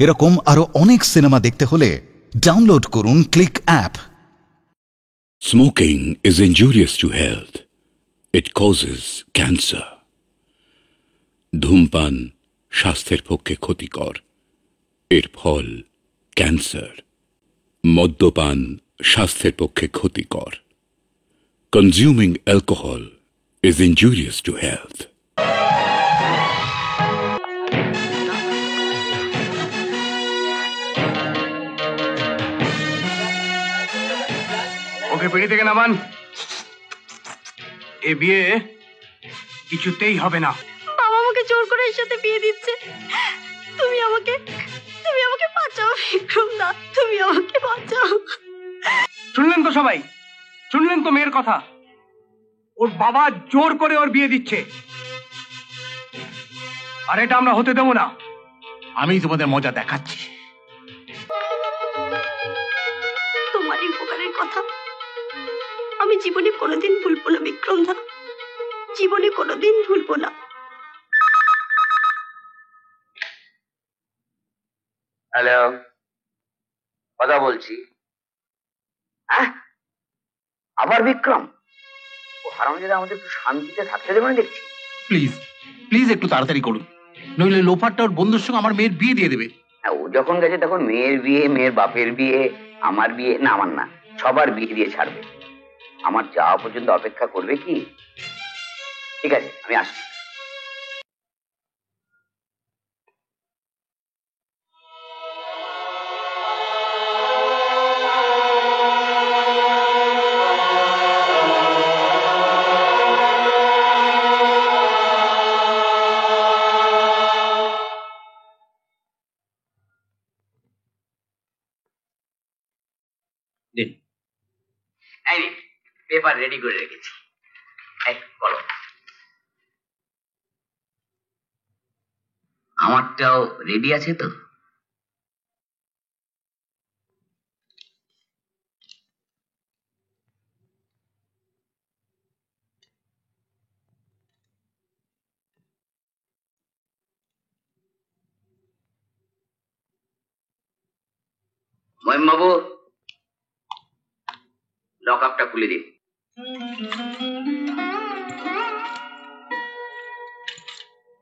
এরকম আরো অনেক সিনেমা দেখতে হলে ডাউনলোড করুন click app. Smoking is injurious to health. It causes cancer. ধূমপান স্বাস্থ্যের পক্ষে ক্ষতিকর, এর ফল ক্যান্সার। মদ্যপান স্বাস্থ্যের পক্ষে ক্ষতিকর। Consuming alcohol is injurious to health. ওকে পিড়ি থেকে নামান। এ বিয়ে কিছুতেই হবে না। বাবা আমাকে জোর করে এর সাথে বিয়ে দিচ্ছে। তুমি আমাকে বাঁচাও বিক্রম দা, তুমি আমাকে বাঁচাও। শুনলেন তো সবাই, শুনলেন তো মেয়ের কথা। ওর বাবা জোর করে ওর বিয়ে দিচ্ছে, আর এটা আমরা হতে দেবো না। আমি তোমাদের মজা দেখাচ্ছি। তোমার এই উপকারের কথা আমি জীবনে কোনোদিন ভুলবো না বিক্রম দা, জীবনে কোনোদিন ভুলবো না। হ্যালো, কথা বলছি। আবার বিক্রম? ও হারামজাদা আমাদের একটু শান্তিতে থাকতে দেবে না দেখছি। প্লিজ প্লিজ একটু তাড়াতাড়ি করুন, নইলে লোফারটা ওর বন্ধুর সঙ্গে আমার মেয়ের বিয়ে দিয়ে দেবে। ও যখন গেছে তখন মেয়ের বিয়ে, মেয়ের বাপের বিয়ে, আমার বিয়ে, না আমার না, সবার বিয়ে দিয়ে ছাড়বে। আমার যাওয়া পর্যন্ত অপেক্ষা করবে কি? ঠিক আছে, আমি আসছি। পেপার রেডি করে রেখেছি, বলো। আমারটাও রেডি আছে তো? মহিম বাবু, লক আপটা খুলে দিন।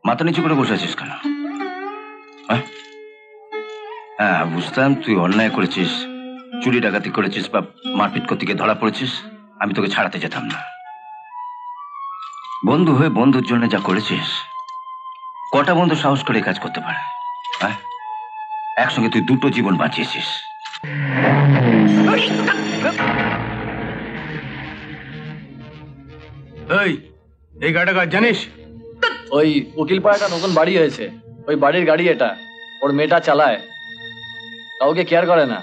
মাথা নিচু করে বসে আছিস কেন? হ্যাঁ, বুঝতাম তুই অন্যায় করেছিস, চুরি ডাকাতি করেছিস বা মারপিট করতে গিয়ে ধরা পড়েছিস। আমি তোকে ছাড়াতে যেতাম না। বন্ধু হয়ে বন্ধুর জন্য যা করেছিস, কটা বন্ধু সাহস করে কাজ করতে পারে? একসঙ্গে তুই দুটো জীবন বাঁচিয়েছিস। এই গাড়িটা কাজ জানিস? ওই উকিল পাড়াটা নতুন বাড়ি হয়েছে, ওই বাড়ির গাড়ি এটা। ওর মেয়েটা চালায়, কাউকে কেয়ার করে না।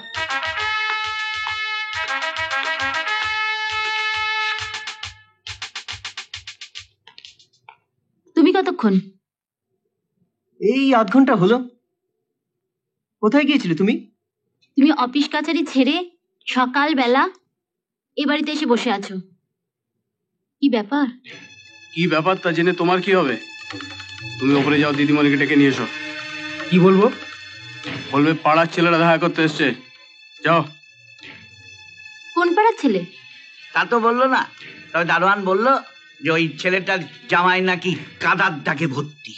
তুমি কতক্ষণ? এই আধ ঘন্টা হলো। কোথায় গিয়েছিলে তুমি? তুমি অফিস কাছারি ছেড়ে সকালবেলা এই বাড়িতে এসে বসে আছো, কি ব্যাপার? কি ব্যাপার তা জেনে তোমার কি হবে? তুমি ওপরে যাও, দিদিমণিকে ডেকে নিয়ে এসো। কি বলবো? বলবে পাড়ার ছেলেরা দেখা করতে এসছে, যাও। কোন পাড়ার ছেলে? তা তো বললো না, তবে দারোয়ান বললো যে ওই ছেলেটার জামাই নাকি কাদার দাগে ভর্তি,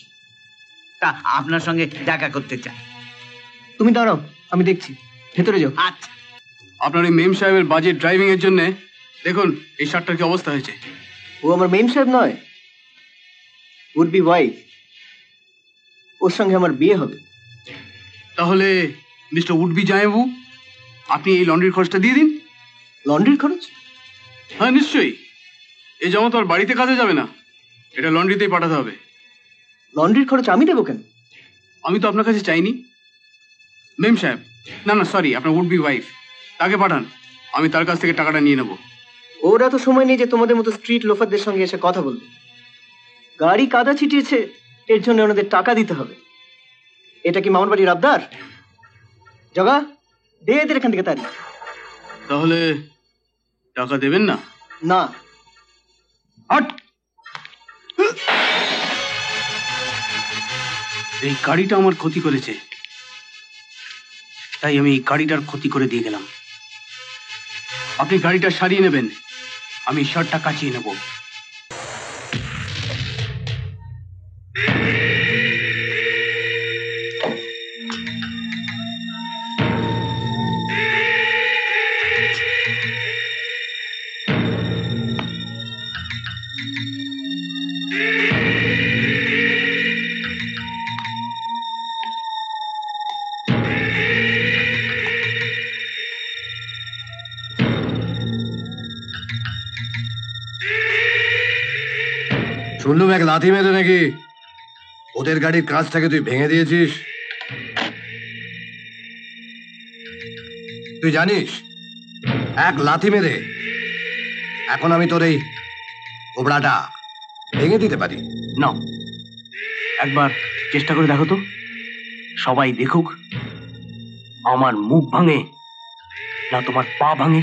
তা আপনার সঙ্গে দেখা করতে চায়। তুমি দাঁড়াও, আমি দেখছি, ভেতরে যাও। আচ্ছা। আপনার ওই মেম সাহেবের বাজেট ড্রাইভিং এর জন্য দেখুন এই শার্টটার কি অবস্থা হয়েছে। ও আমার মেম সাহেব নয়, উড বি ওয়াইফ। ওর সঙ্গে আমার বিয়ে হবে। তাহলে মিস্টার উডবি জামাইবাবু, আপনি এই লন্ড্রির খরচটা দিয়ে দিন। লন্ড্রির খরচ? হ্যাঁ নিশ্চয়ই, এই জমা তো আর বাড়িতে কাজে যাবে না, এটা লন্ড্রিতেই পাঠাতে হবে। লন্ড্রির খরচ আমি দেবো কেন? আমি তো আপনার কাছে চাইনি। মেম সাহেব, না না সরি, আপনার উডবি ওয়াইফ, তাকে পাঠান, আমি তার কাছ থেকে টাকাটা নিয়ে নেব। ওর এত সময় নেই যে তোমাদের মতো স্ট্রিট লোফারদের সঙ্গে এসে কথা বলবে। গাড়ি কাদা ছিটিয়েছে, এর জন্য ওনাদের টাকা দিতে হবে। এটা কি মামুর বাড়ির আবদার? জগা, দে এদের এখান থেকে। তাহলে টাকা দেবেন না? না। এই গাড়িটা আমার ক্ষতি করেছে, তাই আমি এই গাড়িটার ক্ষতি করে দিয়ে গেলাম। আপনি গাড়িটা সারিয়ে নেবেন, আমি শার্টটা কাচিয়ে নেব। শুনলুম এক লাথি মেরে নাকি ওদের গাড়ির কাঁচটাকে তুই ভেঙে দিয়েছিস। তুই জানিস এক লাথি মেরে এখন আমি তোর এই কোবড়াটা ভেঙে দিতে পারি। না, একবার চেষ্টা করে দেখো তো, সবাই দেখুক আমার মুখ ভাঙে না তোমার পা ভাঙে।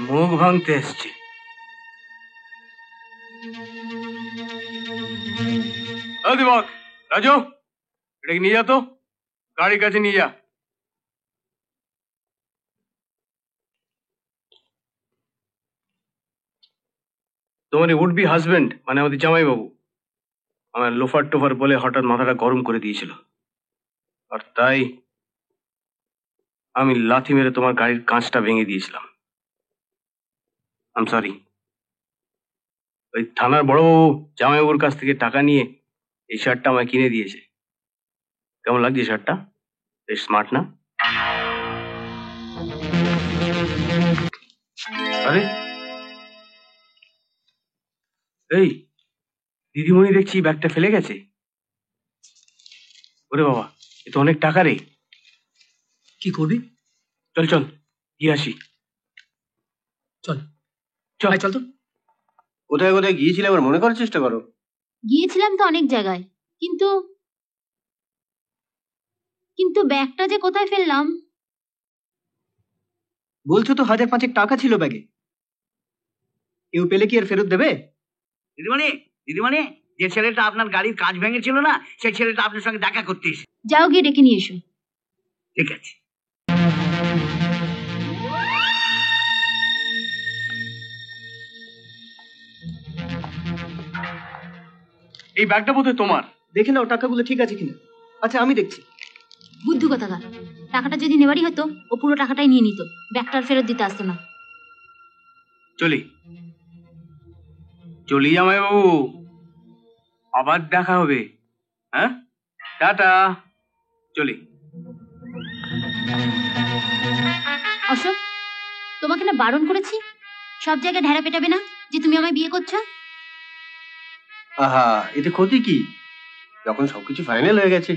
মুখ ভাঙতে এসছে। দিবক, রাজু, এটাকে নিয়ে যা তো, গাড়ির কাছে নিয়ে যা। তোমার উড বি হাজবেন্ড মানে আমাদের জামাইবাবু আমার লোফার টোফার বলে হঠাৎ মাথাটা গরম করে দিয়েছিল, আর তাই আমি লাথি মেরে তোমার গাড়ির কাঁচটা ভেঙে দিয়েছিলাম। I am sorry. ওই থানার বড়বাবু জামাইবাবুর কাছ থেকে টাকা নিয়ে এই শার্টটা আমায় কিনে দিয়েছে। কেমন লাগছে শার্টটা? বেশ স্মার্ট না? আরে এই দিদিমণি দেখছি ব্যাগটা ফেলে গেছে। ওরে বাবা, এ তো অনেক টাকা রে। কি করবি? চল চল গিয়ে আসি। চল চল চল তো। কোথায় কোথায় গিয়েছিলে আবার মনে করার চেষ্টা করো। গিয়েছিলাম তো অনেক জায়গায়, কিন্তু কিন্তু ব্যাগটা যে কোথায় ফেললাম। বলছো তো 1,500 টাকা ছিল ব্যাগে, কেউ পেলে কি আর ফেরত দেবে? দিদিমণি, দিদিমণি, যে ছেলেটা আপনার গাড়ির কাঁচ ভেঙেছিল না, সেই ছেলেটা আপনার সঙ্গে দেখা করতে এসে। যাও গিয়ে ডেকে নিয়ে এসো। ঠিক আছে। এই ব্যাগটা বোধহয় তোমার। দেখে নাও টাকাগুলো ঠিক আছে কিনা। আচ্ছা আমি দেখছি। বুদ্ধু কথাকার, টাকাটা যদি নেওয়ারই হতো ও পুরো টাকাটাই নিয়ে নিত, ব্যাগটার ফেরত দিতে আসতো না। চলি চলি জামাইবাবু, আবার দেখা হবে। হ্যাঁ, টাটা। চলি। অশোক, তোমাকে না বারণ করেছি সব জায়গায় ঢেরা পেটাবে না যে তুমি আমায় বিয়ে করছো। আহা, এতে ক্ষতি কি? যখন সবকিছু ফাইনাল হয়ে গেছে।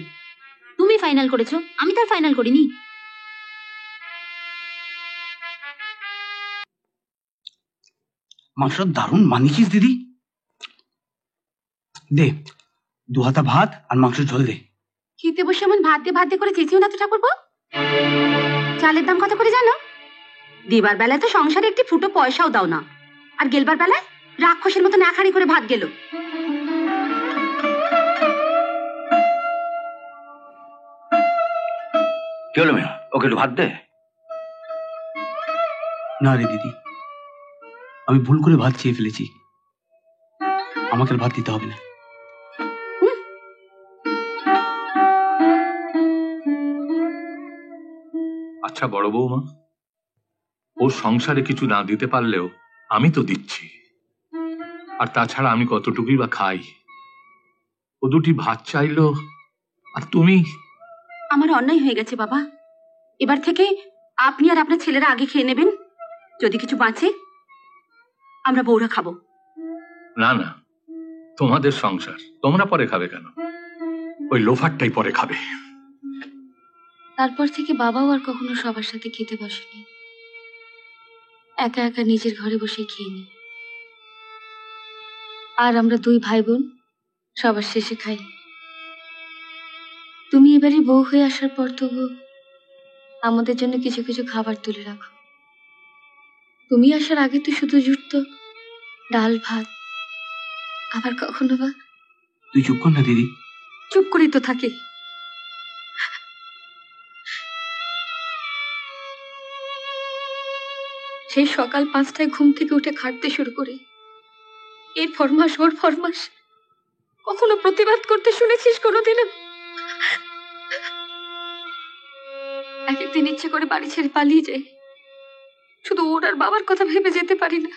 তুমি ফাইনাল করেছো, আমি তার ফাইনাল করিনি। মাংস দারুণ বানিয়েছিস দিদি। দে 2 হাতা ভাত আর মাংস ঝোল দে। খেতে বসে এমন ভাত দিয়ে করে চেঁচিও না তো ঠাকুরপো। চালের দাম কত করে জানো? দেবার বেলায় তো সংসারে একটি ফুটো পয়সাও দাও না, আর গেলবার বেলায় রাক্ষসের মতো নাখাড়ি করে ভাত গেল। কি হলো মেয়া, ওকে একটু ভাত দে। না রে দিদি, আমি ভুল করে ভাত চেয়ে ফেলেছি, আমাকে আর ভাত দিতে হবে না। আচ্ছা বড় বৌমা, ওর সংসারে কিছু না দিতে পারলেও আমি তো দিচ্ছি, আর তাছাড়া আমি কতটুকুই বা খাই। ও দুটি ভাত চাইলো আর তুমি। আমার অন্যায় হয়ে গেছে বাবা, এবার থেকে আপনি আর আপনার ছেলেরা আগে খেয়ে নেবেন, যদি কিছু বাঁচে আমরা বউরা খাবো। না না, তোমাদের সংসার, তোমরা পরে খাবে কেন? ওই লোফারটাই পরে খাবে। তারপর থেকে বাবাও আর কখনো সবার সাথে খেতে বসেনি, একা একা নিজের ঘরে বসে খেয়ে নি। আর আমরা দুই ভাই বোন সবার শেষে খাই। তুমি এবারে বউ হয়ে আসার পর তবু আমাদের জন্য কিছু কিছু খাবার তুলে রাখো। তুমি আসার আগে তো শুধু জুটতো ডাল ভাত, আবার কখনো বা। তুই চুপ কর না দিদি। চুপ করেই তো থাকি। সেই সকাল 5টায় ঘুম থেকে উঠে খাটতে শুরু করি, এর ফরমাস ওর ফরমাস। কখনো প্রতিবাদ করতে শুনেছিস কোনোদিনও? এক একদিন ইচ্ছে করে বাড়ি ছেড়ে পালিয়ে যাই, শুধু ওর আর বাবার কথা ভেবে যেতে পারি না।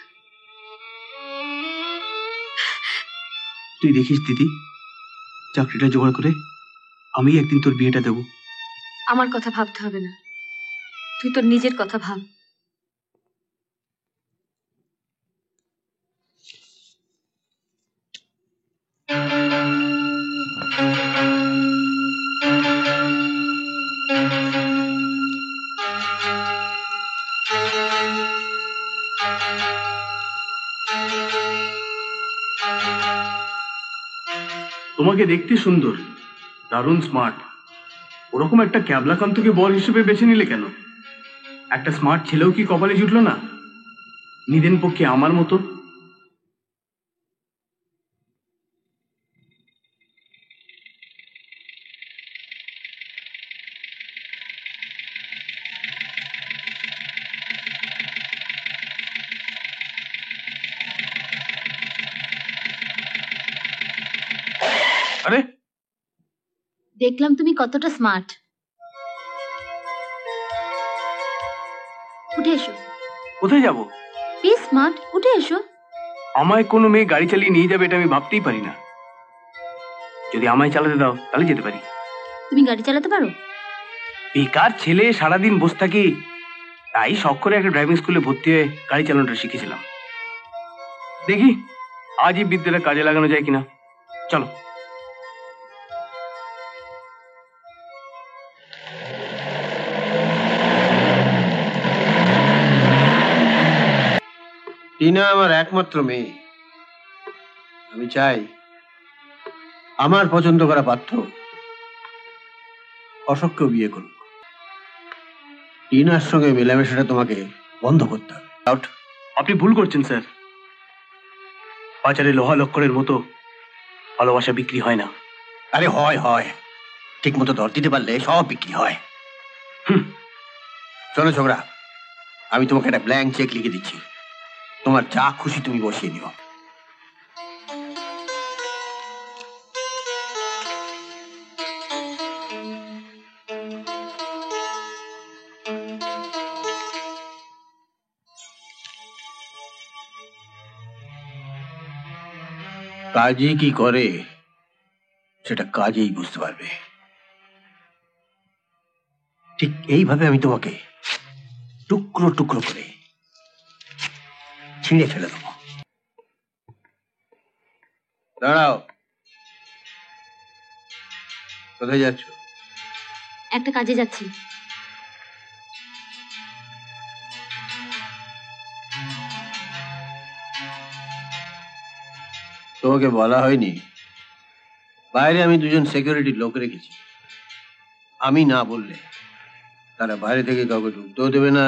তুই দেখিস দিদি, চাকরিটা জোগাড় করে আমি একদিন তোর বিয়েটা দেবো। আমার কথা ভাবতে হবে না, তুই তোর নিজের কথা ভাব। তোমাকে দেখতে সুন্দর, দারুণ স্মার্ট। ওরকম একটা ক্যাবলাকান্তকে বর হিসেবে বেছে নিলে কেন? একটা স্মার্ট ছেলেও কি কপালে জুটলো না? নিদেন পক্ষে আমার মতো। আরে দেখলাম তুমি কতটা স্মার্ট। উঠে এসো। কোথায় যাব? প্লিজ স্মার্ট, উঠে এসো। আমায় কোনো মেয়ে গাড়ি চালিয়ে নিয়ে যাবে এটা আমি ভাবতেই পারি না। যদি আমায় চালাতে দাও তাহলে যেতে পারি। তুমি গাড়ি চালাতে পারো? বেকার ছেলে, সারাদিন বসে থাকি, তাই শখ করে একটা ড্রাইভিং স্কুলে ভর্তি হয়ে গাড়ি চালানোটা শিখেছিলাম। দেখি আজ এই বিদ্যাটা কাজে লাগানো যায় কিনা। চলো। টিনা আমার একমাত্র মেয়ে। আমি চাই আমার পছন্দ করা পাত্র অশোককেও বিয়ে করুক। টিনার সঙ্গে মেলামেশাটা তোমাকে বন্ধ করতে হবে। আপনি ভুল করছেন স্যার। বাজারে লোহা লক্করের মতো ভালোবাসা বিক্রি হয় না। আরে হয় হয়, ঠিক মতো দর দিতে পারলে সব বিক্রি হয়। শোনো ছোকরা, আমি তোমাকে একটা ব্ল্যাঙ্ক চেক লিখে দিচ্ছি, তোমার যা খুশি তুমি বসিয়ে নিও। কাজে কি করে সেটা কাজেই বুঝতে পারবে। ঠিক এইভাবে আমি তোমাকে টুকরো টুকরো করে ছিঁড়ে ফেলে দেবো। দাঁড়াও, কোথায় যাচ্ছ? একটা কাজে যাচ্ছি। তোমাকে বলা হয়নি বাইরে আমি দুজন সিকিউরিটি লোক রেখেছি। আমি না বললে তারা বাইরে থেকে কাউকে ঢুকতেও দেবে না,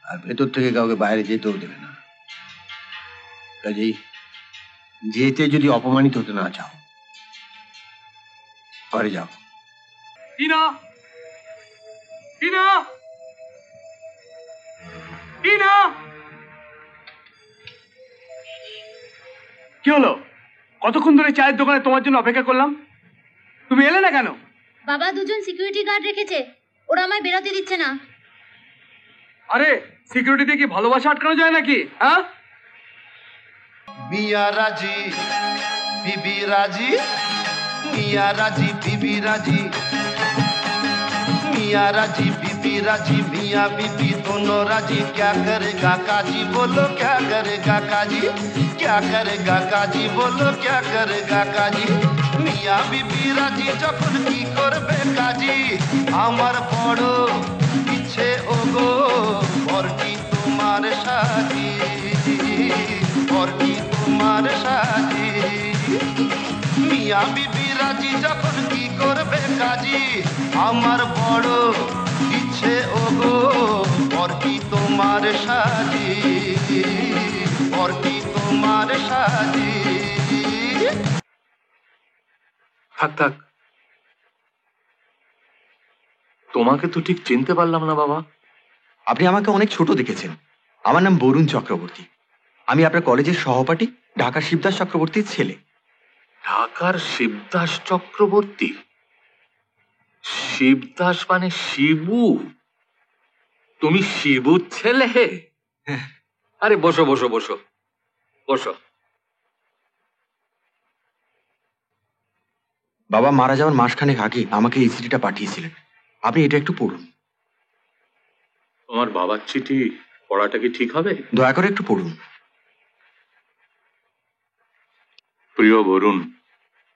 আর ভেতর থেকে কাউকে বাইরে যেতেও দেবে না। কাজেই যেতে যদি অপমানিত হতে না চাও, ঘরে যাও। টিনা, টিনা, টিনা, কি হলো? কতক্ষণ ধরে চায়ের দোকানে তোমার জন্য অপেক্ষা করলাম, তুমি এলে না কেন? বাবা দুজন সিকিউরিটি গার্ড রেখেছে, ওরা আমায় বেরোতে দিচ্ছে না। আরে সিকিউরিটি দিয়ে কি ভালোবাসা আটকানো যায় নাকি? হ্যাঁ, মিয়া রাজি বিবি রাজি, মিয়া রাজি বিবি রাজি, मियाँ राजी बीबी राजी, मियाँ बीबी दोनों राजी। क्या करेगा काजी, बोलो क्या करेगा काजी, क्या करेगा काजी, बोलो क्या करेगा काजी। मियाँ बीबी राजी যখন কি করবে কাজী, আমার বড় ইচ্ছে ওগো বরটি তোমার সাজি, বরটি তোমার সাজি। মিয়া বিবি রাজি যখন কি করবে কাজী আমার বড় ইচ্ছে ওগো বরটি তোমার সাজি বরটি তোমার সাজি। থাক থাক, তোমাকে তো ঠিক চিনতে পারলাম না বাবা। আপনি আমাকে অনেক ছোট দেখেছেন। আমার নাম বরুণ চক্রবর্তী। আমি আপনার কলেজের সহপাঠী, ঢাকা শিবদাস চক্রবর্তীর ছেলে। ঢাকার শিবদাস চক্রবর্তী? শিবদাস মানে শিবু? তুমি শিবুর ছেলে? আরে বসো বসো বসো বসো। বাবা মারা যাওয়ার মাসখানেক আগে আমাকে এই চিঠিটা পাঠিয়েছিলেন, আপনি এটা একটু পড়ুন। তোমার বাবার চিঠি পড়াটা কি ঠিক হবে? দয়া করে একটু পড়ুন। প্রিয় বরুণ,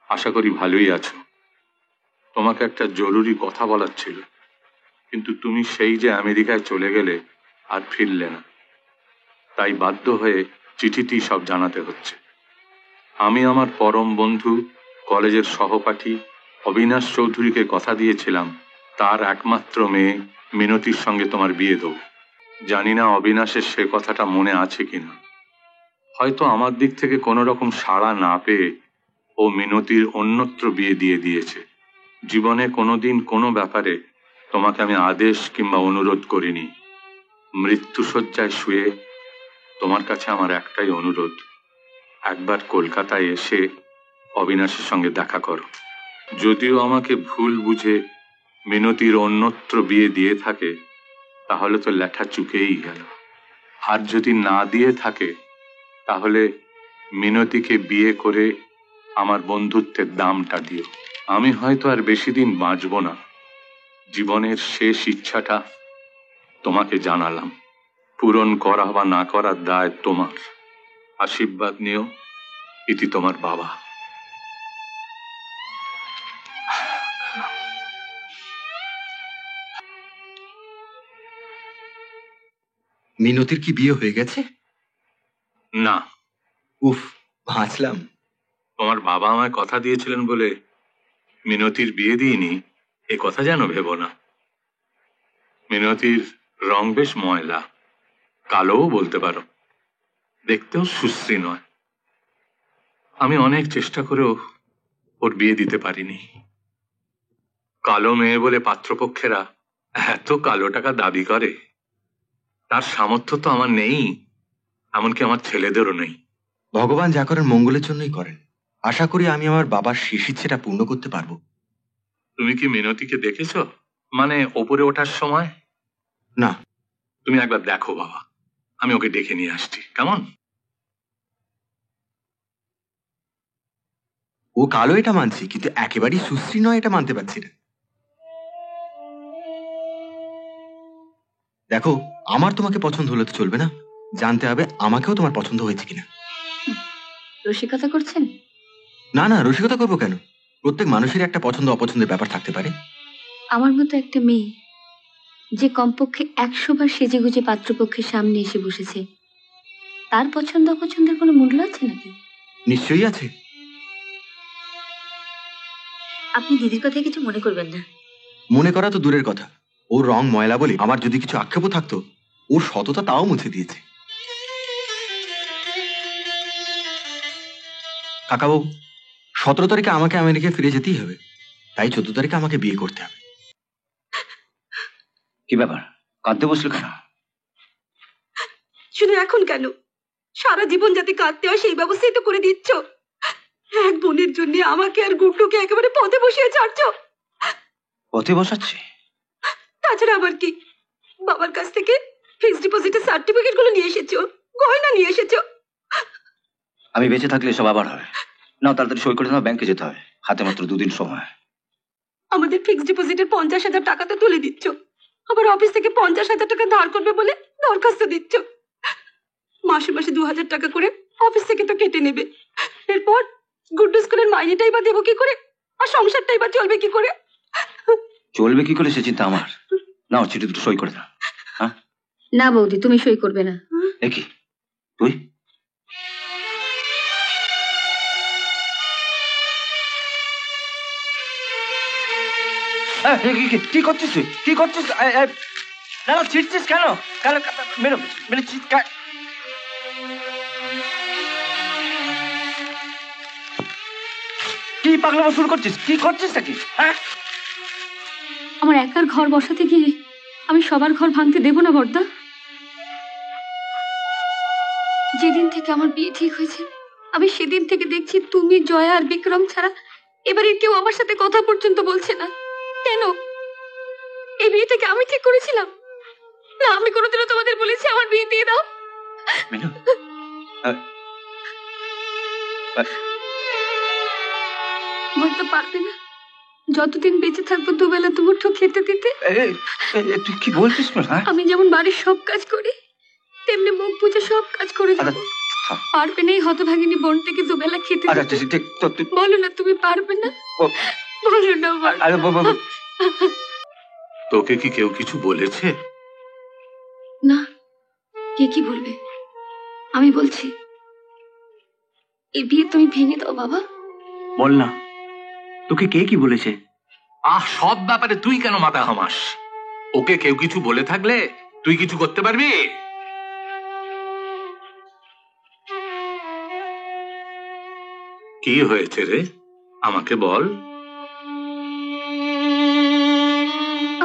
আশা করি ভালোই আছো। তোমাকে একটা জরুরি কথা বলার ছিল, কিন্তু তুমি সেই যে আমেরিকায় চলে গেলে আর ফিরলে না, তাই বাধ্য হয়ে চিঠিটি সব জানাতে হচ্ছে। আমি আমার পরম বন্ধু কলেজের সহপাঠী অবিনাশ চৌধুরীকে কথা দিয়েছিলাম তার একমাত্র মেয়ে মিনতির সঙ্গে তোমার বিয়ে দেব। জানি না অবিনাশের সে কথাটা মনে আছে কিনা। হয়তো আমার দিক থেকে কোনো রকম সাড়া না পেয়ে ও মিনতির অন্যত্র বিয়ে দিয়ে দিয়েছে। জীবনে কোনোদিন কোনো ব্যাপারে তোমাকে আমি আদেশ কিংবা অনুরোধ করিনি। মৃত্যুশয্যায় শুয়ে তোমার কাছে আমার একটাই অনুরোধ, একবার কলকাতায় এসে অবিনাশের সঙ্গে দেখা করো। যদিও আমাকে ভুল বুঝে মিনতির অন্যত্র বিয়ে দিয়ে থাকে, তাহলে তো লেখা চুকেই গেল। আর যদি না দিয়ে থাকে, তাহলে মিনতিকে বিয়ে করে আমার বন্ধুত্বের দামটা দিও। আমি হয়তো আর বেশি দিন বাঁচব না। জীবনের শেষ ইচ্ছাটা তোমাকে জানালাম। পূরণ করা বা না করার দায় তোমার। আশীর্বাদ নিও। ইতি তোমার বাবা। মিনতির কি বিয়ে হয়ে গেছে? না। উফ, বাঁচলাম। তোমার বাবা আমায় কথা দিয়েছিলেন বলে মিনতির বিয়ে দিইনি এ কথা যেন ভেবো না। মিনতির রং বেশ ময়লা, কালোও বলতে পারো, দেখতেও সুশ্রী নয়। আমি অনেক চেষ্টা করেও ওর বিয়ে দিতে পারিনি। কালো মেয়ে বলে পাত্রপক্ষেরা এত কালো টাকা দাবি করে, তার সামর্থ্য তো আমার নেই, এমনকি আমার ছেলেদেরও নেই। ভগবান যা করেন মঙ্গলের জন্যই করেন। আশা করি আমি আমার বাবার শেষ ইচ্ছেটা পূর্ণ করতে পারবো। তুমি কি মিনতিকে দেখেছো? মানে ওপরে ওঠার সময়? না। তুমি একবার দেখো বাবা, আমি ওকে ডেকে নিয়ে আসছি, কেমন? ও কালো এটা মানছি, কিন্তু একেবারেই সুশ্রী নয় এটা মানতে পারছি না। দেখো, আমার তোমাকে পছন্দ হলে তো চলবে না, জানতে হবে আমাকেও তোমার পছন্দ হয়েছে কিনা। রসিকতা করছেন? না না, রসিকতা করবো কেন? প্রত্যেক মানুষের একটা পছন্দ অপছন্দের ব্যাপার থাকতে পারে। আমার মতো একটা মেয়ে যে কমপক্ষে 100 বার সেজে গুজে পাত্রপক্ষের সামনে এসে বসেছে, তার পছন্দ অপছন্দের কোনো মূল্য আছে নাকি? নিশ্চয়ই আছে। আপনি দিদির কথা কিছু মনে করবেন না। মনে করা তো দূরের কথা, ওর রং ময়লা বলে আমার যদি কিছু আক্ষেপও থাকতো, ওর সততা তাও মুছে দিয়েছে। কাকাবাবু, 17 তারিখে আমাকে আমেরিকায় ফিরে যেতেই হবে, তাই 14 তারিখে আমাকে বিয়ে করতে হবে। কি ব্যাপার, কাঁদতে বসলো কেন? শুধু এখন কেন, সারা জীবন যাতে কাঁদতে হয় সেই ব্যবস্থাই তো করে দিচ্ছ। এক বোনের জন্য আমাকে আর গুড্ডুকে একেবারে পথে বসিয়ে ছাড়ছ। পথে বসাচ্ছে? তাছাড়া আবার কি, বাবার কাছ থেকে ফিক্সড ডিপোজিটের সার্টিফিকেট গুলো নিয়ে এসেছো, গয়না নিয়ে এসেছো। আমি বেঁচে থাকলে সব আবার হবে। না, তাড়াতাড়ি সই করে নাও, ব্যাংকে যেতে হবে, হাতে মাত্র 2 দিন সময়। আমাদের ফিক্সড ডিপোজিটের 50,000 টাকা তো তুলে দিচ্ছ, আবার অফিস থেকে 50,000 টাকা ধার করবে বলে দরখাস্ত দিচ্ছ। মাসে মাসে 2,000 টাকা করে অফিস থেকে তো কেটে নেবে। এরপর গুড্ডু স্কুলের মাইনেটাই বা দেবো কি করে, আর সংসারটাই বা চলবে কি করে? চলবে কি করে সে চিন্তা আমার। নাও, চিঠি দুটো সই করে দাও। হ্যাঁ না বৌদি, তুমি সই করবে না। দেখি তুই কি করছিস তুই? কি করছিস? না না, ছিটছিস কেন? কেন মেরো মেরে চিৎকার। কি পাগলামো শুরু করছিস? কি করছিস নাকি? হ্যাঁ, আমার একার ঘর বসাতে গিয়ে আমি সবার ঘর ভাঙতে দেব না বর্দা। যেদিন থেকে আমার বিয়ে ঠিক হয়েছে আমি সেদিন থেকে দেখছি তুমি, জয়া আর বিক্রম ছাড়া এবারে কেউ আমার সাথে কথা পর্যন্ত বলছে না। কেন? এই বিয়েটাকে আমি ঠিক করেছিলাম না? আমি কোনোদিনও তোমাদের বলেছি আমার বিয়ে দিয়ে দাও? বলতে পারবে না যতদিন বেঁচে থাকবো দুবেলা দুমুঠো খেতে দিতে? তুই কি বলছিস? আমি যেমন বাড়ির সব কাজ করি তেমনি মুখ বুঝে সব কাজ করে যাবো। পারবে না এই হতভাগিনী বোনটাকে দুবেলা খেতে দিতে? বলো না তুমি পারবে না? বলো না। তোকে কি কেউ কিছু বলেছে? না, কে কি বলবে? আমি বলছি এই বিয়ে তুমি ভেঙে দাও বাবা। বল না, তোকে কে কি বলেছে? সব ব্যাপারে তুই কেন মাথা ঘামাস? ওকে কেউ কিছু বলে থাকলে তুই কিছু করতে পারবি? কি হয়েছে রে, আমাকে বল।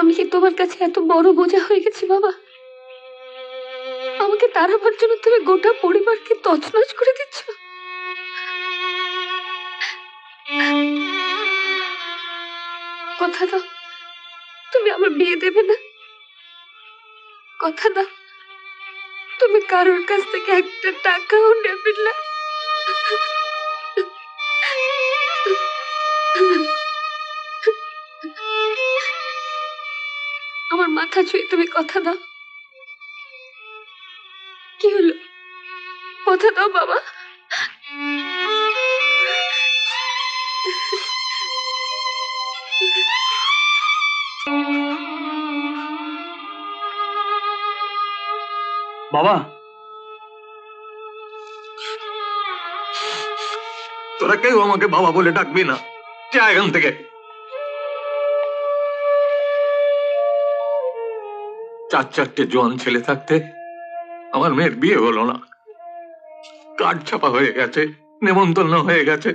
আমি কি তোমার কাছে এত বড় বোঝা হয়ে গেছি বাবা? আমাকে তাড়াবার জন্য তুমি গোটা পরিবারকে তছনছ করে দিচ্ছ। কথা দাও তুমি আমার বিয়ে দেবে না। কথা দাও তুমি কারোর কাছ থেকে একটা টাকাও নেবে না। আমার মাথা ছুঁয়ে তুমি কথা দাও। কি হলো? কথা দাও বাবা। বাবা, তোরা কেউ আমাকে বাবা বলে ডাকবি না, যা এখান থেকে। চারটে জোয়ান ছেলে থাকতে আমার মেয়ের বিয়ে হলো না। কার্ড ছাপা হয়ে গেছে, নেমন্তন্ন হয়ে গেছে।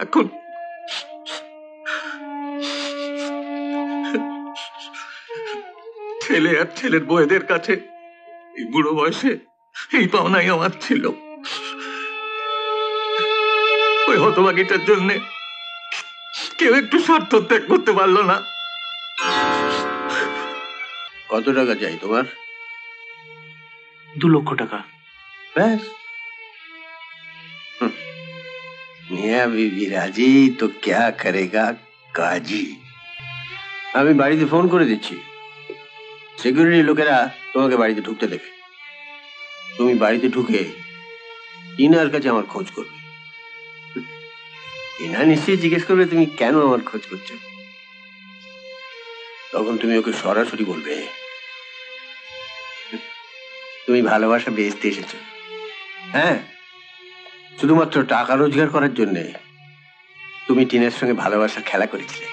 এখন ছেলে আর ছেলের বউদের কাছে এই বুড়ো বয়সে এই পাওনাই আমার ছিল। ওই হতভাগীটার জন্য কেউ একটু স্বার্থ ত্যাগ করতে পারলো না। কত টাকা চাই তোমার? 2 লক্ষ টাকা। ব্যাস? মিয়া বিবি রাজি তো ক্যা করেগা কাজী। আমি বাড়িতে ফোন করে দিচ্ছি, সিকিউরিটি লোকেরা তোমাকে বাড়িতে ঢুকতে দেবে। তুমি বাড়িতে ঢুকে টিনার কাছে আমার খোঁজ করবে। টিনা নিশ্চয়ই জিজ্ঞেস করবে তুমি কেন আমার খোঁজ করছো। তখন তুমি ওকে সরাসরি বলবে তুমি ভালোবাসা বেচতে এসেছো। হ্যাঁ, শুধুমাত্র টাকা রোজগার করার জন্য তুমি টিনের সঙ্গে ভালোবাসার খেলা করেছিলে।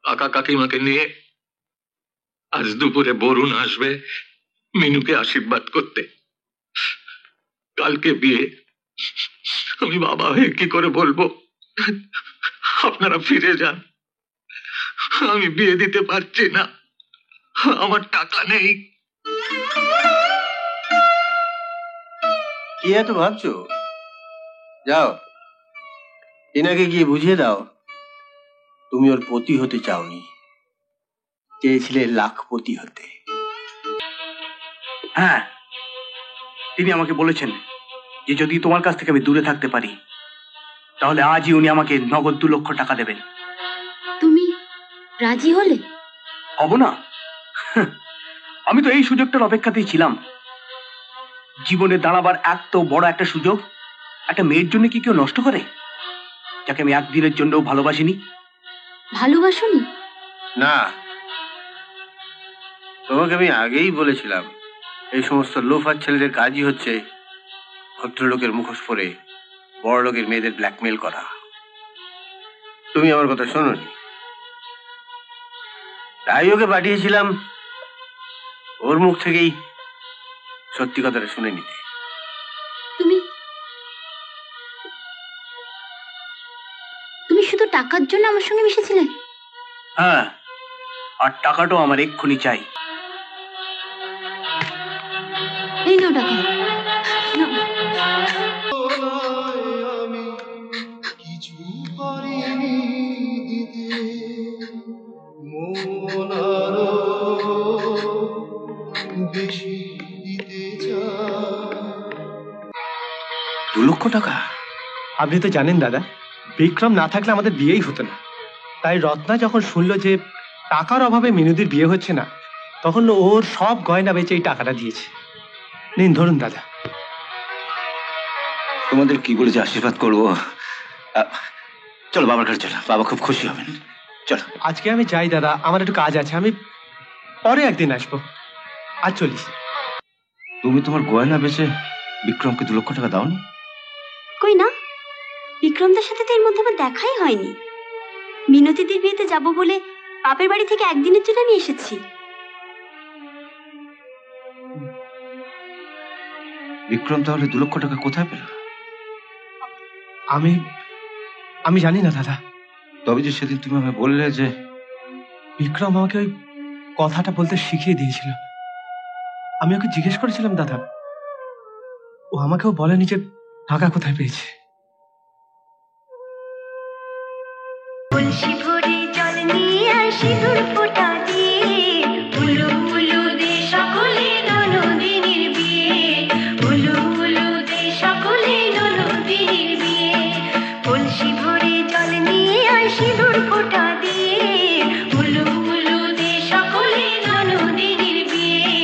কাকা কাকিমাকে নিয়ে আজ দুপুরে বরুণ আসবে মিনুকে আশীর্বাদ করতে। কালকে বিয়ে। আমি বাবা হয়ে কি করে বলবো আপনারা ফিরে যান? আমি বিয়ে দিতে পারছি না, আমার টাকা নেই। কি এত ভাবছো? যাও টিনাকে গিয়ে বুঝিয়ে দাও তুমি ওর পতি হতে চাওনি, চেয়েছিলে লাখপতি হতে। হ্যাঁ, তিনি আমাকে বলেছেন যে যদি তোমার কাছ থেকে আমি দূরে থাকতে পারি তাহলে আজই উনি আমাকে নগদ 2 লক্ষ টাকা দেবেন। তুমি রাজি হলে? হব না? আমি তো এই সুযোগটার অপেক্ষাতেই ছিলাম। জীবনে দাঁড়াবার এত বড় একটা সুযোগ একটা মেয়ের জন্য কি কেউ নষ্ট করে, যাকে আমি একদিনের জন্যও ভালোবাসিনি? ভালোবাসনি? না, তোমাকে আমি আগেই বলেছিলাম এই সমস্ত লোফার ছেলেদের কাজই হচ্ছে ভদ্রলোকের মুখোশ পরে বড় লোকের মেয়েদের ব্ল্যাকমেল করা। তুমি আমার কথা শোনোনি, তাই ওকে পাঠিয়েছিলাম ওর মুখ থেকেই সত্যি কথাটা শুনে নিতে। তুমি তুমি শুধু টাকার জন্য আমার সঙ্গে মিশেছিলে? হ্যাঁ, আর টাকাটাও আমার এক্ষুনি চাই। এই নাও টাকা। টাকা? আপনি তো জানেন দাদা, বিক্রম না থাকলে আমাদের বিয়েই হতো না। তাই রত্না যখন শুনলো যে টাকার অভাবে মিনুদির বিয়ে হচ্ছে না, তখন ওর সব গয়না বেচে এই টাকাটা দিয়েছে। নিন ধরুন দাদা। তোমাদের কি বলে যে আশীর্বাদ করবো। চলো বাবার কাছে চলো, বাবা খুব খুশি হবেন। চলো। আজকে আমি যাই দাদা, আমার একটু কাজ আছে, আমি পরে একদিন আসবো। আজ চলিস। তুমি তোমার গয়না বেচে বিক্রমকে 2 লক্ষ টাকা দাওনি? কই না, বিক্রমদার সাথে তো এর মধ্যে আমার দেখাই হয়নি। মিনতিদের বিয়েতে যাব বলে বাপের বাড়ি থেকে একদিনের জন্য আমি এসেছি। বিক্রম তাহলে 2 লক্ষ টাকা কোথায় পেল? আমি জানি না দাদা। তবে যে সেদিন তুমি আমায় বললে যে বিক্রম আমাকে ওই কথাটা বলতে শিখিয়ে দিয়েছিল, আমি ওকে জিজ্ঞেস করেছিলাম দাদা, ও আমাকেও বলেনি যে টাকা কোথায় পেয়েছে। কলসি ভরে জল নিয়ে আসি দূর ফোঁটা দিয়ে, উলু উলু দে সকলে ননদিনীর বিয়ে, উলু উলু দে সকলে ননদিনীর বিয়ে। কলসি ভরে জল নিয়ে আসি দূর ফোঁটা দিয়ে, উলু উলু দে সকলে ননদিনীর বিয়ে,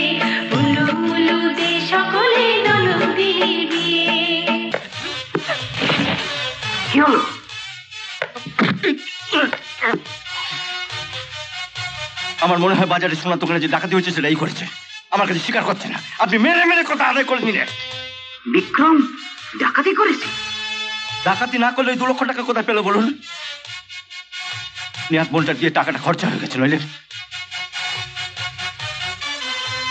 উলু উলু দে সকলে ননদিনীর বিয়ে। কি হলো? আমার মনে হয় বাজারে সোনার দোকানে যে ডাকাতি হয়েছে সেটা এই করেছে। আমার কাছে স্বীকার করছে না। আপনি মেরে মেরে কথা আদায় করে নিলেন। বিক্রম ডাকাতি করেছে? ডাকাতি না করলে 2 লক্ষ টাকা কোথায় পেল বলুন? নিয়াত বোনটা দিয়ে টাকাটা খরচা হয়ে গেছে। নইলে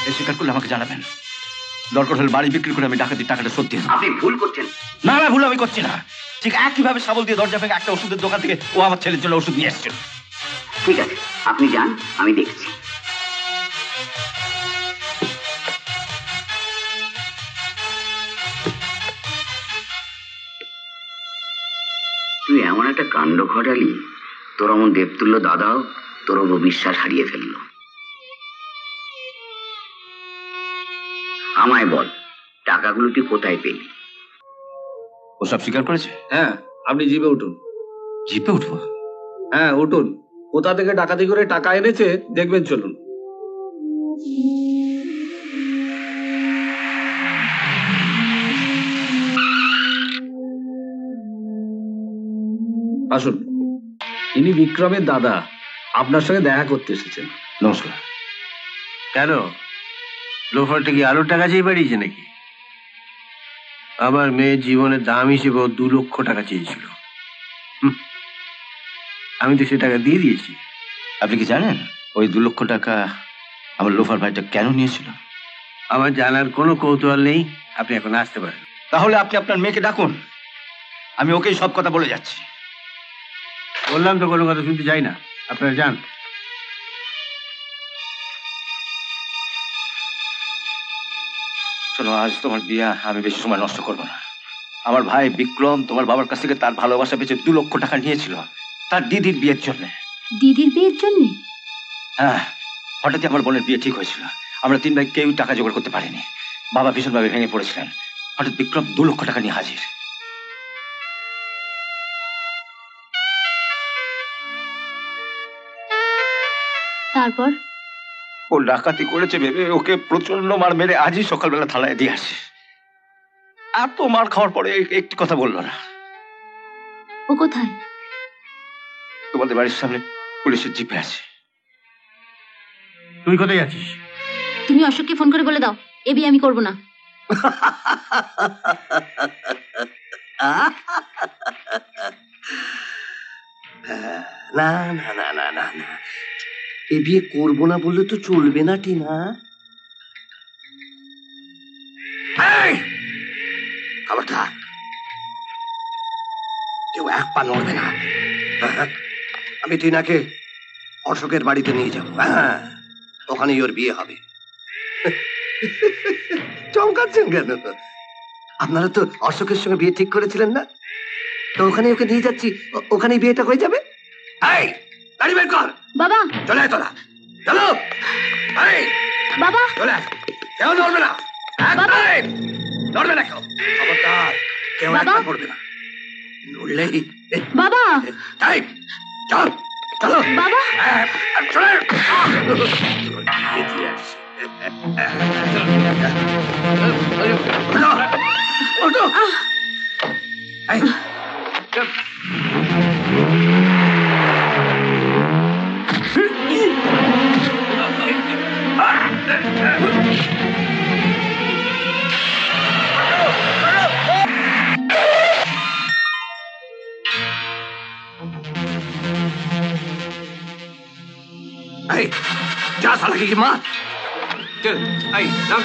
এই স্বীকার করলে আমাকে জানাবেন। দরকার হলে বাড়ি বিক্রি করে আমি ডাকাতির টাকাটা শোধ দিয়ে দেব। আপনি ভুল করছেন। না না, ভুল আমি করছি না। ঠিক একইভাবে শাবল দিয়ে দরজা ভেঙে একটা ওষুধের দোকান থেকে ও আমার ছেলের জন্য ওষুধ নিয়ে এসেছিল। ঠিক আছে, আপনি যান, আমি দেখছি। তুই এমন একটা কাণ্ড ঘটালি, তোর এমন দেবতুল্য দাদাও তোর ওপর বিশ্বাস হারিয়ে ফেললো। আমায় বল, টাকাগুলো তুই কোথায় পেলি? ও সব স্বীকার করেছে? হ্যাঁ, আপনি জিপে উঠুন। জিপে উঠবো? হ্যাঁ উঠুন। কোথা থেকে ডাকাতি করে টাকা এনেছে দেখবেন, চলুন। আসুন, ইনি বিক্রমের দাদা, আপনার সঙ্গে দেখা করতে এসেছেন। নমস্কার। কেন, লোফারটা কি আরো টাকা চেয়ে বাড়িয়েছে নাকি? আমার মেয়ের জীবনের দাম হিসেবে 2 লক্ষ টাকা চেয়েছিল, আমি তো সে টাকা দিয়ে দিয়েছি। আপনি কি জানেন ওই 2 লক্ষ টাকা আমার লোফার ভাইটা কেন নিয়েছিল? আমার জানার কোনো কৌতূহল নেই, আপনি এখন আসতে পারেন। তাহলে আপনি আপনার মেয়েকে ডাকুন, আমি ওকেই সব কথা বলে যাচ্ছি। বললাম তো কোনো কথা শুনতে চাই না, আপনারা যান। শোনো, আজ তোমার বিয়ে, আমি বেশি সময় নষ্ট করবো না। আমার ভাই বিক্রম তোমার বাবার কাছ থেকে তার ভালোবাসা পেয়েছে 2 লক্ষ টাকা নিয়েছিল তার দিদির বিয়ের জন্য। দিদির বিয়ের জন্য? হ্যাঁ, হঠাৎই আমার বোনের বিয়ে ঠিক হয়েছিল। আমরা 3 ভাই কেউ টাকা জোগাড় করতে পারিনি। বাবা ভীষণভাবে ভেঙে পড়েছিলেন। হঠাৎ বিক্রম 2 লক্ষ টাকা নিয়ে হাজির। তারপর ও ডাকাতি করেছে ভেবে ওকে প্রচন্ড মার মেরে আজই সকালবেলা থানায় দিয়ে আসে। এত মার খাওয়ার পরে একটি কথা বললো না। ও কোথায়? তোমাদের বাড়ির সামনে পুলিশের জিপে আছে। তুই কোথায় আছিস? তুমি অশোককে ফোন করে বলে দাও এ বিয়ে আমি করবো না। না না না না না না, এ বিয়ে করবো না বললে তো চলবে না টিনা। এই, খবরদার কেউ এক পা নড়বে না। আমি টিনাকে অশোকের বাড়িতে নিয়ে যাবো, হ্যাঁ ওখানেই ওর বিয়ে হবে। চমকাচ্ছেন কেন? আপনারা তো অশোকের সঙ্গে বিয়ে ঠিক করেছিলেন না? তো ওখানে ওকে নিয়ে যাচ্ছি, ওখানেই বিয়েটা হয়ে যাবে। এই গাড়ি বের কর বাবা। চলে আয় তোরা, চলো। এই বাবা চলে আয়, কেউ নড়বে না, একদম নড়বে না কেউ। খবরদার কেউ একবার পড়বে না, নড়লেই বাবা। এই চল চলো বাবা। চলে जा साला की माँ चल आई नाम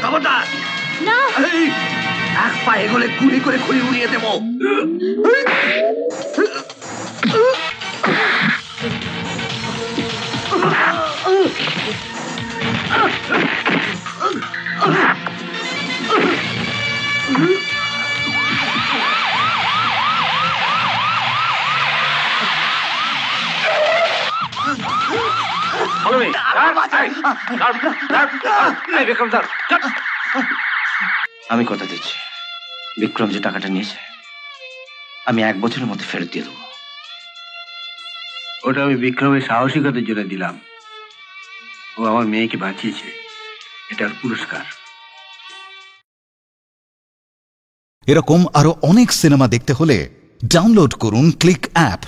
খবরদার না, এক পায়ে গলে গুলি করে খুলি উড়িয়ে দেব। আমি কথা দিচ্ছি, বিক্রম যে টাকাটা নিয়েছে আমি 1 বছরের মধ্যে ফেরত দিয়ে দেবো। ওটা আমি বিক্রমের সাহসিকতার জন্য দিলাম। ও আমার মেয়েকে বাঁচিয়েছে, এটার পুরস্কার। এরকম আরো অনেক সিনেমা দেখতে হলে ডাউনলোড করুন ক্লিক অ্যাপ।